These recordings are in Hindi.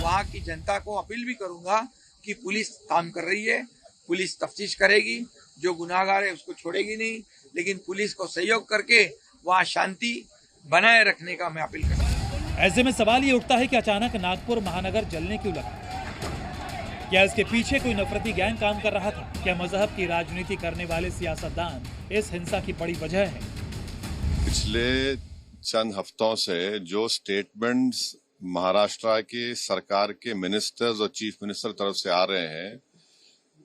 वहाँ की जनता को अपील भी करूंगा कि पुलिस काम कर रही है, पुलिस तफ्तीश करेगी, जो गुनाहगार है उसको छोड़ेगी नहीं, लेकिन पुलिस को सहयोग करके वहाँ शांति बनाए रखने का मैं अपील करता हूँ। ऐसे में सवाल ये उठता है कि अचानक नागपुर महानगर जलने क्यों लगा? क्या इसके पीछे कोई नफरती गैंग काम कर रहा था? क्या मजहब की राजनीति करने वाले सियासतदान इस हिंसा की बड़ी वजह है? पिछले चंद हफ्तों से जो स्टेटमेंट्स महाराष्ट्र की सरकार के मिनिस्टर्स और चीफ मिनिस्टर तरफ से आ रहे हैं,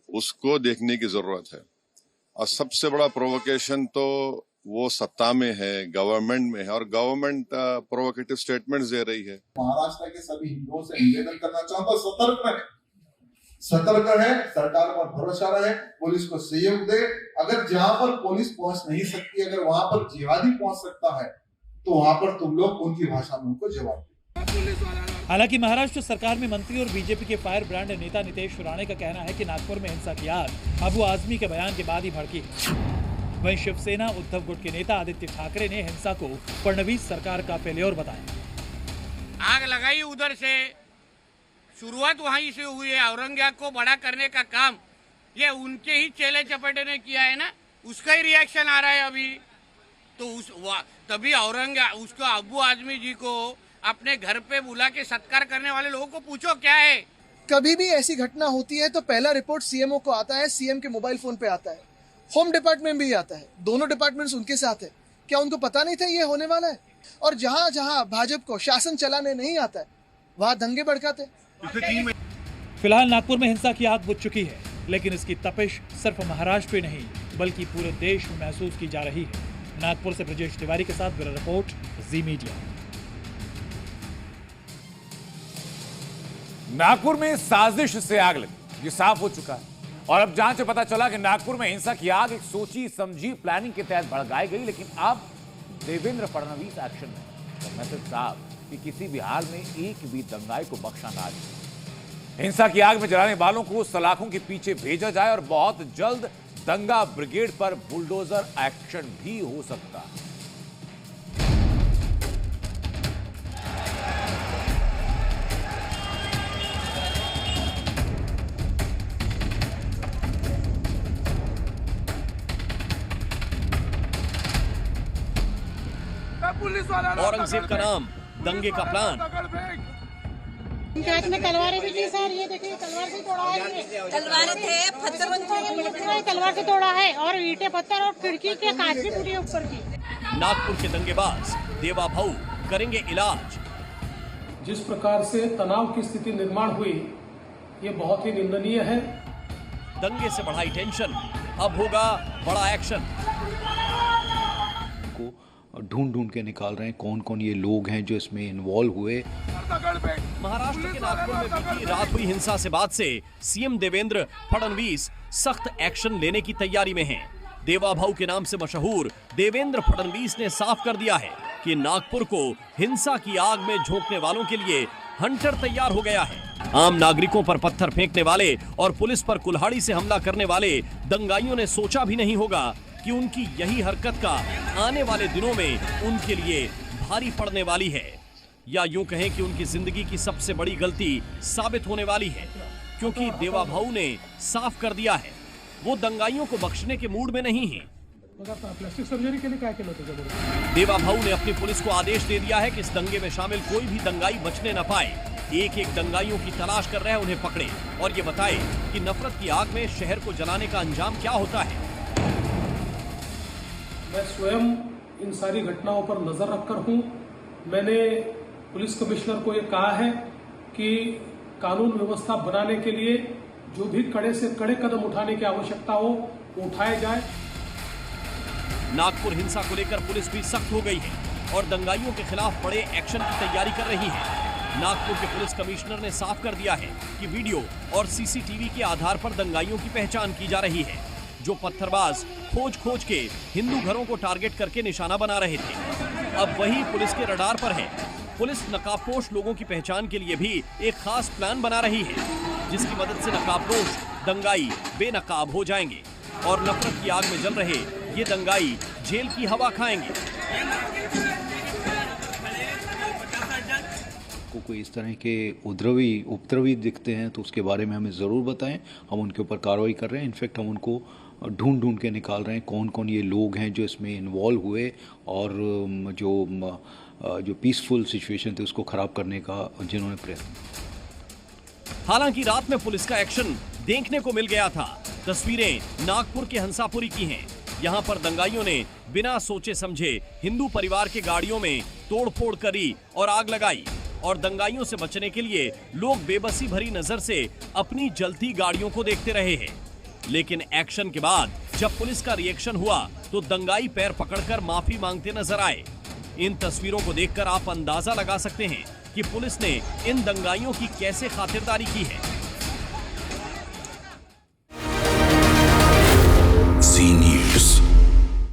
उसको देखने की जरूरत है। और सबसे बड़ा प्रोवोकेशन तो वो सत्ता में है, गवर्नमेंट में है, और गवर्नमेंट प्रोवोकेटिव स्टेटमेंट्स दे रही है। महाराष्ट्र के सभी हिंदुओं से निवेदन करना चाहता हूं, सतर्क रहे, सरकार पर भरोसा रहे, पुलिस को सहयोग दे। अगर जहां पर पुलिस पहुंच नहीं सकती, अगर वहां पर जिहादी पहुंच सकता है, तो वहां पर तुम लोग उनकी भाषा में उनको जवाब दो। हालांकि महाराष्ट्र सरकार में मंत्री और बीजेपी के फायर ब्रांड नेता नितेश राणे का कहना है कि नागपुर में हिंसा की आग अबू आजमी के बयान के बाद ही भड़की। वहीं शिवसेना उद्धव गुट के नेता आदित्य ठाकरे ने हिंसा को फडणवीस सरकार का फेल्योर बताया। आग लगाई उधर से, शुरुआत वहीं से हुई है। औरंगाबाद को बड़ा करने का काम ये उनके ही चेले चपेटे ने किया है ना, उसका ही रिएक्शन आ रहा है अभी। तो तभी औरंगाबाद उसको अबू आजमी जी को अपने घर पे बुला के सत्कार करने वाले लोगों को पूछो क्या है। कभी भी ऐसी घटना होती है तो पहला रिपोर्ट सीएमओ को आता है, सीएम के मोबाइल फोन पे आता है, होम डिपार्टमेंट भी आता है, दोनों डिपार्टमेंट्स उनके साथ है। क्या उनको पता नहीं था ये होने वाला है? और जहां जहां भाजपा को शासन चलाने नहीं आता है, वहां दंगे भड़काते। फिलहाल नागपुर में हिंसा की आग बुझ चुकी है, लेकिन इसकी तपिश सिर्फ महाराष्ट्र में नहीं बल्कि पूरे देश में महसूस की जा रही है। नागपुर से ब्रजेश तिवारी के साथ ब्यूरो रिपोर्ट, जी मीडिया। नागपुर में साजिश से आग लगी, ये साफ हो चुका है। और अब जांच से पता चला कि नागपुर में हिंसा की आग एक सोची समझी प्लानिंग के तहत भड़काई गई, लेकिन अब देवेंद्र फडणवीस एक्शन में। तो मैसेज साहब कि किसी भी हाल में एक भी दंगाई को बख्शा ना जाए। हिंसा की आग में जलाने वालों को सलाखों के पीछे भेजा जाए और बहुत जल्द दंगा ब्रिगेड पर बुलडोजर एक्शन भी हो सकता है। औरंगजेब का नाम, दंगे का प्लान। इनके हाथ में तलवारें भी थी सर, ये देखिए तलवार से तोड़ा है। तलवारें थे, पत्थर तलवार से तोड़ा है और ईंटें पत्थर और खिड़की के कांच भी टूटी ऊपर की। नागपुर के दंगेबाज देवा भाऊ करेंगे इलाज। जिस प्रकार से तनाव की स्थिति निर्माण हुई, ये बहुत ही निंदनीय है। दंगे से बढ़ाई टेंशन, अब होगा बड़ा एक्शन। ढूंढ के निकाल रहे हैं कौन कौन ये लोग हैं जो इसमें इन्वॉल्व हुए। महाराष्ट्र के नागपुर में बीती रात हुई हिंसा से बाद से सीएम देवेंद्र फडणवीस सख्त एक्शन लेने की तैयारी में हैं। देवा भाऊ के नाम से मशहूर देवेंद्र फडणवीस ने साफ कर दिया है कि नागपुर को हिंसा की आग में झोंकने वालों के लिए हंटर तैयार हो गया है। आम नागरिकों पर पत्थर फेंकने वाले और पुलिस पर कुल्हाड़ी से हमला करने वाले दंगाइयों ने सोचा भी नहीं होगा कि उनकी यही हरकत का आने वाले दिनों में उनके लिए भारी पड़ने वाली है, या यूं कहें कि उनकी जिंदगी की सबसे बड़ी गलती साबित होने वाली है, क्योंकि देवा भाऊ ने साफ कर दिया है वो दंगाइयों को बख्शने के मूड में नहीं है। प्लास्टिक सर्जरी के लिए क्या किया? देवा भाऊ ने अपनी पुलिस को आदेश दे दिया है कि इस दंगे में शामिल कोई भी दंगाई बचने न पाए। एक एक दंगाइयों की तलाश कर रहे हैं, उन्हें पकड़े और ये बताए कि नफरत की आग में शहर को जलाने का अंजाम क्या होता है। मैं स्वयं इन सारी घटनाओं पर नजर रखकर हूं। मैंने पुलिस कमिश्नर को ये कहा है कि कानून व्यवस्था बनाने के लिए जो भी कड़े से कड़े कदम उठाने की आवश्यकता हो वो उठाए जाए। नागपुर हिंसा को लेकर पुलिस भी सख्त हो गई है और दंगाइयों के खिलाफ बड़े एक्शन की तैयारी कर रही है। नागपुर के पुलिस कमिश्नर ने साफ कर दिया है कि वीडियो और सीसीटीवी के आधार पर दंगाइयों की पहचान की जा रही है, जो पत्थरबाज खोज के हिंदू घरों को टारगेट करके निशाना बना रहे थे। अब वही पुलिस के रडार पर है। पुलिस नकाबपोश लोगों की पहचान के लिए भी एक खास प्लान बना रही है, जिसकी मदद से नकाबपोश दंगाई बेनकाब हो जाएंगे और नफरत की आग में जल रहे ये दंगाई जेल की हवा खाएंगे। आपको कोई इस तरह के उपद्रवी दिखते हैं तो उसके बारे में हमें ज़रूर बताएं, हम उनके ऊपर कार्रवाई कर रहे हैं। इनफैक्ट हम उनको ढूंढ के निकाल रहे हैं कौन कौन ये लोग हैं जो इसमें इन्वॉल्व हुए और जो पीसफुल सिचुएशन थी उसको ख़राब करने का जिन्होंने प्रयत्न। हालांकि रात में पुलिस का एक्शन देखने को मिल गया था। तस्वीरें नागपुर के हंसापुरी की हैं। यहाँ पर दंगाइयों ने बिना सोचे समझे हिंदू परिवार के गाड़ियों में तोड़फोड़ करी और आग लगाई और दंगाइयों से बचने के लिए लोग बेबसी भरी नजर से अपनी जलती गाड़ियों को देखते रहे हैं। लेकिन एक्शन के बाद जब पुलिस का रिएक्शन हुआ तो दंगाई पैर पकड़कर माफी मांगते नजर आए। इन तस्वीरों को देखकर आप अंदाजा लगा सकते हैं कि पुलिस ने इन दंगाइयों की कैसे खातिरदारी की है।